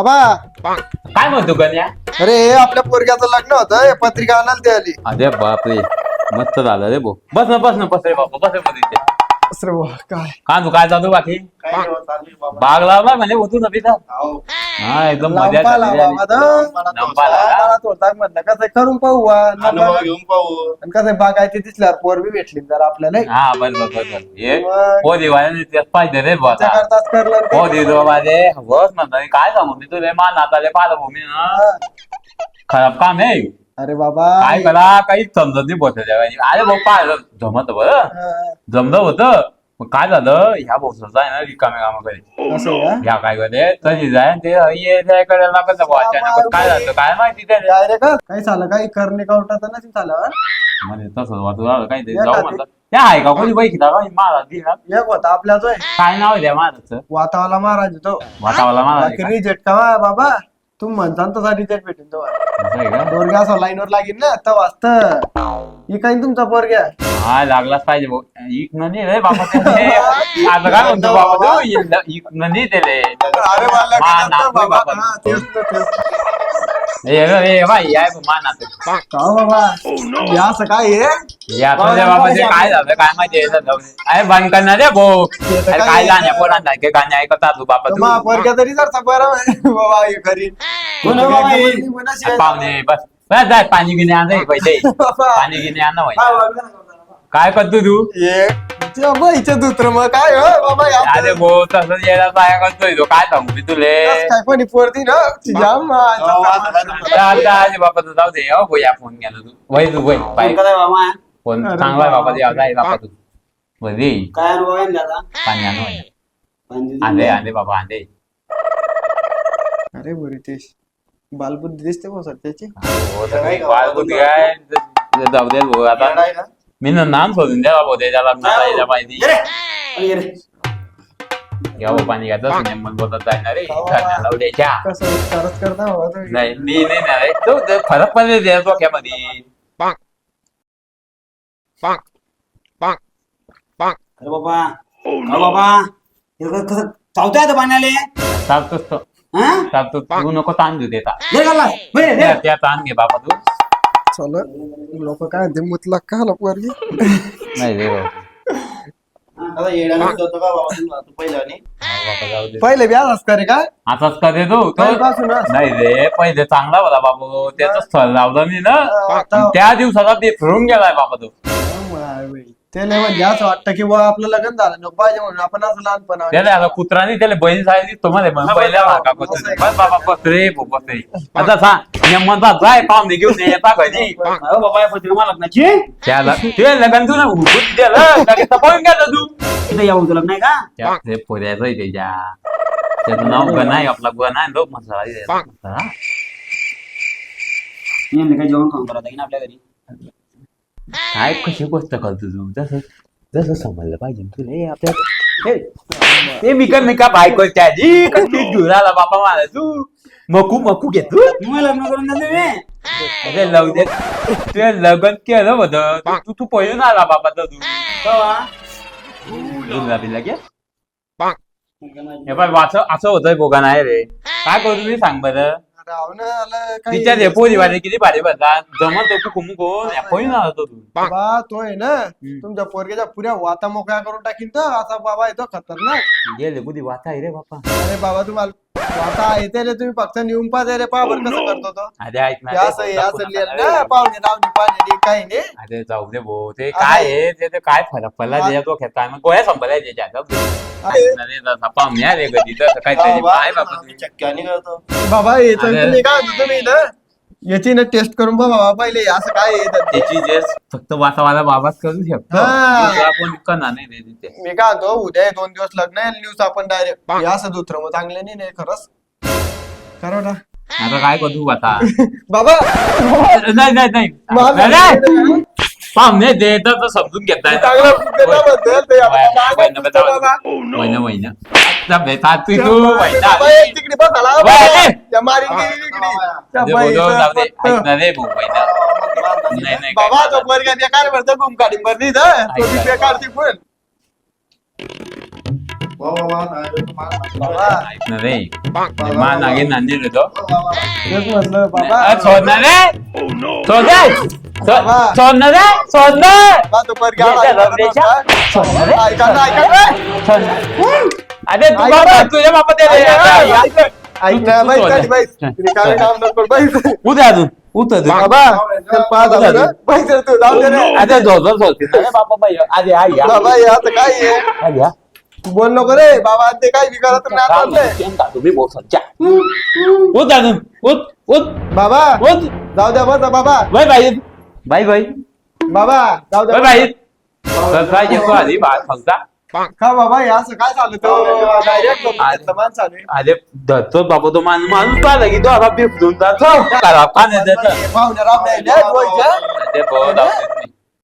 बाबा काय म्हणतो गण्या? अरे आपल्या पोरग्याचं लग्न होतं पत्रिका आणायला ते आली. अरे बापरे मस्त झालं रे भाऊ. बस ना बस रे बाबा बस रे. असं रे काय का तू काय चालू बाकी? बाग लावला म्हणजे होतो ना तिथं. हा एकदम मजा लांबा झाली. लावा लांबा लावा. म्हटलं कसं करून पाहू अनुभव घेऊन पाहू. कसं बागायची दिसल्यावर पोर बी भेटली जर आपल्याला हा बस हे हो दिवाळी तेच पाहिजे रे बाबा. करताच करलं हो दे माझे बस म्हणतो काय सांगू मी तुझे मान नाताले पालभूमी ना खराब काम आहे. अरे बाबा काय करा काहीच समजत नाही बोलत. अरे भाऊ काय जमत बरं जमलं होतं. मग काय झालं ह्या बोसरचा आहे ना रिकाम्या कामाकडे असं आहे का? ह्या काय करते तशी जाय ते ये जाय करायला लागत अचानक काय झालं काय माहिती त्याने काय रे का काही झालं काही करणे कावटाचं नाही झालं म्हणजे तसंच वाटू राहिलं काहीतरी जाऊ म्हणलं त्या आहे का कोणी पैकी का महाराज दिला एक होता आपल्या जो आहे काय नाव आहे त्या महाराजचं वातावाला महाराज तो वातावला महाराज बाकी रिजेक्ट का बाबा तुम्ही म्हणता ना तसा रिजेक्ट भेटेल तो असं आहे का पोरग्या असं लाईनवर लागेल ना तर वाचत ही काही तुमचा पोरग्या हा लागलाच पाहिजे भाऊ इकनं नाही रे बाबा ते. आता काय म्हणतो बाबा तू इकनं नाही त्याले अरे मला मा काय नातू बाबा बाबा. हा, तेच तर, तेच. ए बाई याय मान आता का बाबा या असं काय आहे या तुझ्या बाबाचे काय झालं काय माहिती अरे बंद करणार रे भाऊ अरे काय गाण्या पोरांना के गाण्या ऐकता तू बाबा तू पोरग्या तरी जर बरं आहे बाबा हे खरी पाहुणे बस बस जाय पाणी गिने आण रे पैसे पाणी गिने आण होय काय करतो तू बाईचं दुत्र मग काय हो बाबा या अरे भाऊ तसंच यायला काय करतोय तो काय सांगू मी तुले काय कोणी पोरती ना जाम अरे बाबा तू जाऊ दे हो भाऊ या फोन घ्या तू वय तू वय बाय फोन चांगला आहे बाबा या जाय बाबा तू बरी काय अनुभव आहे दादा? पाणी आण आंदे बाबा आंदे अरे बरी तेच बालबुद्धी दिसते भाऊ सध्याची हो तर बाळगुटी काय जाऊ दे भाऊ आता येणार आहे का? मी नाम शोधून द्या भाऊ त्याच्या लग्नाला यायला पाहिजे ये रे. अरे ये रे. घ्या भाऊ पाणी घ्यायचं मग बोलत जायणार रे घरण्याला उद्याच्या कसं विचारच करता बाबा तुम्ही नाही मी नाही ना रे तो ते फरक पडले त्या डोक्यामध्ये अरे बाबा अरे बाबा हे कसं चावताय आता पाण्याले चालतोच तो हा? चालतो तू नको ताण देऊ देता ये गल्ला. बरे, ये. त्या ताण घे बाबा तू चल लोक काय म्हणते मुतला का पोरगी नाही रे भाऊ. आता येड्याने होतं का बाबा तू पहिल्याने? हा, बाबा जाऊ दे पहिले व्याज करे काय आताच का दे तू तो पहिल्यापासूनच. नाही रे पहिले चांगला होता बाबू त्याच स्थळ लावलं मी ना आता- त्या दिवसाला ते फिरून गेलाय बाबा तू ते नाही म्हणजे असं वाटतं की बा आपलं लग्न झालं नको पाहिजे म्हणून आपण असं लहानपण त्याला आता कुत्राने त्याला बैल साहेब तुम्हाला पहिल्या का बस बाबा बस रे भाऊ, बस रे आता सांग म्हणता जाय पाहुणे घेऊन ये, येता घरी अहो बाबा या पत्रिका मला लग्नाची त्याला ते लग्न तू ना हुकूत दिलं का पळून गेलं तू इथं या होतं लग्न आहे का? ते पोऱ्याचं आहे त्याच्या त्याचं नाव गण आहे आपला गण आहे लोक मसाला मी काय जेवण खाऊन करत आहे ना आपल्या घरी काय कशी गोष्ट करतो तू जसं जसं समजलं पाहिजे तुला आपल्या मिका बायकोच्या जी कशी घेऊन आला बाबा मला तू मकू घेतो मग लग्न करून देते मी. अरे लग्न ते लग्न केलं होतं तू पळून आला बाबा तर तू कवा? लगे हे पण असं होतंय बोगा नाही रे काय करू तुम्ही सांग बरं तिच्या हे पोरी वाटे किती भारी भरतात जमत कुमुको पळून आला तो तू बा तो आहे ना तुमच्या पोरग्याच्या पुऱ्या वाता मोकळ्या करून टाकीन तर असा बाबा येतो खतरनाक गेले कुठे वाचा आहे रे बापा अरे बाबा तुम्हाला वाता येते रे तुम्ही फक्त नेऊन पाहा रे पहा बरं कसं करतो तो अरे ऐक ना हे असं हे असं लिहिलं ना पाहुणे रावणी पाहुणे काही नाही अरे जाऊ दे भाऊ ते काय आहे ते काय फरक पडला त्याच्या डोक्यात काय मग गोळ्या संपलाय त्याच्या पाहुणे आले कधी तर काहीतरी काय बाबा मी चक्क्याने करतो. बाबा येतं तुम्ही काय होतं तुम्ही ना याची ना टेस्ट करून बघा बाबा पहिले असं काय येतं ते. त्याची जे फक्त वातावाला बाबाच करू शकतो हा. दुसरा कोणी करणार नाही रे तिथे मी काय म्हणतो उद्या हे 2 दिवस लग्न आहे न्यूज आपण डायरेक्ट असं दुसरं मग चांगलं नाही खरंच करा ना आता काय करू आता बाबा नाही पाहुणे ते तर समजून घेताय चांगलं देता म्हणतोय ते आपण बाबा. महिना तू बाबा, एक तिकडे बसायला. बाय. त्या मारीन गेली तिकडे. त्या जाऊ बाईचं दे पत्तं. ऐक ना रे भाऊ महिना नाही बाबा तो पोरगा बेकार भरतो गुम काढी भरली तर तो बी बेकार ती पण ऐक ना रे मा नागे नांदी देतो तेच म्हणलं बाबा सोडणार रे सोडणार सोडणार रे सोडणार बाबा, तू पोरगी आवाज ऐका ना अरे तू बाबा तुझ्या बापा दे रे ऐक ना बाई कधी बाई रिकामे काम नको बाई उद्या अजून उतर बाबा चल 5,000 बाई चल तू जाऊ दे रे अरे जोर सोडते ना बाबा बाई अरे आई या बाबा हे आता काय आहे आई या तू बोल नको रे बाबा ते काय विकायला तर नाही आणलंय. तुम्ही बोल सच्चा उत अजून उत उत बाबा उत जाऊ द्या बस बाबा बाय बाय बाय बाय बाबा जाऊ द्या बाय बाय काय येतो आधी बात फक्त का बाबा हे असं काय झालं तो डायरेक्ट माणसाने अरे धरतो बाबा तो माणूस पाहिला की तो आता बिफरून जातो पाण्यात पाहुण्या राम नाही अरे भाऊ